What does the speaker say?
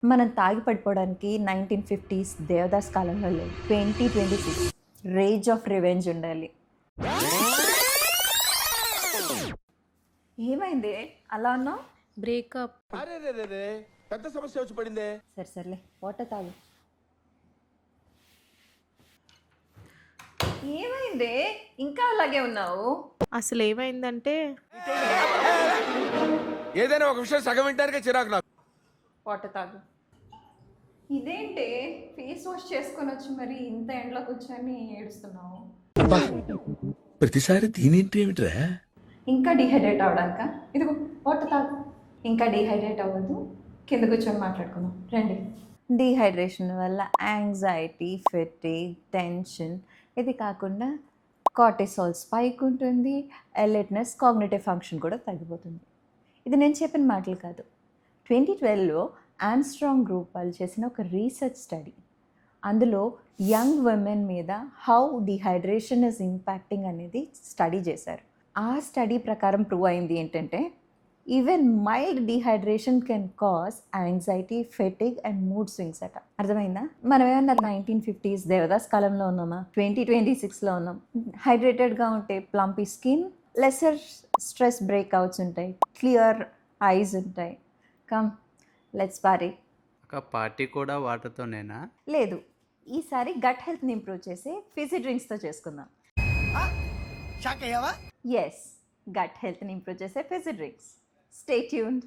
మనం తాగి పడిపోవడానికి 1950s దేవదాస్ కాలంలో లేదు. 2026 రేజ్ ఆఫ్ రివెంజ్ ఉండాలి. ఏమైంది అలా ఉన్నావు? బ్రేకప్. అరే రే రే రే పెద్ద సమస్య వచ్చి పడిందే. సరే సర్లే, వాటర్ తాగు. ఏమైంది ఇంకా అలాగే ఉన్నావు? అసలు ఏమైందంటే ఏదైనా ఒక విషయం సగం వింటానికే చిరాకు నాకు. వాటర్ తాగు. ఇదేంటి ఫేస్ వాష్ చేసుకొని వచ్చి మరి ఇంత ఎండలో కూర్చొని ఏడుస్తున్నావు? ప్రతిసారి దీనింటి ఏమిట్రా? ఇంకా డిహైడ్రేట్ అవడానిక? ఇదిగో వాటర్ తాగు. ఇంకా డిహైడ్రేట్ అవ్వదు, కింద కూర్చొని మాట్లాడుకుందాం రండి. డీహైడ్రేషన్ వల్ల యాంగ్జైటీ, ఫెటిగ్, టెన్షన్, ఇది కాకుండా కార్టిసాల్ స్పైక్ ఉంటుంది, అలర్ట్నెస్, కాగ్నిటివ్ ఫంక్షన్ కూడా తగ్గిపోతుంది. ఇది నేను చెప్పిన మాటలు కాదు. 2012లో ఆర్మ్స్ట్రాంగ్ గ్రూప్ వాళ్ళు చేసిన ఒక రీసెర్చ్ స్టడీ. అందులో యంగ్ విమెన్ మీద హౌ డిహైడ్రేషన్ ఇస్ ఇంపాక్టింగ్ అనేది స్టడీ చేశారు. ఆ స్టడీ ప్రకారం ప్రూవ్ అయింది ఏంటంటే even mild dehydration can cause anxiety, fatigue and mood swings అట. అర్థమైందా? మనం ఏమన్నా 1950s దేవదాస్ కాలంలో ఉన్నామా? 2026లో ఉన్నాం. హైడ్రేటెడ్గా ఉంటే plumpy skin, lesser stress breakouts ఉంటాయి, క్లియర్ ఐస్ ఉంటాయి. Come let's party. ఒక పార్టీ కూడా వాటర్తోనేనా? లేదు, ఈసారి గట్ హెల్త్ని ఇంప్రూవ్ చేసే ఫిజీ డ్రింక్స్తో చేసుకుందాం. ఎస్, గట్ హెల్త్ని ఇంప్రూవ్ చేసే ఫిజీ డ్రింక్స్. Stay tuned.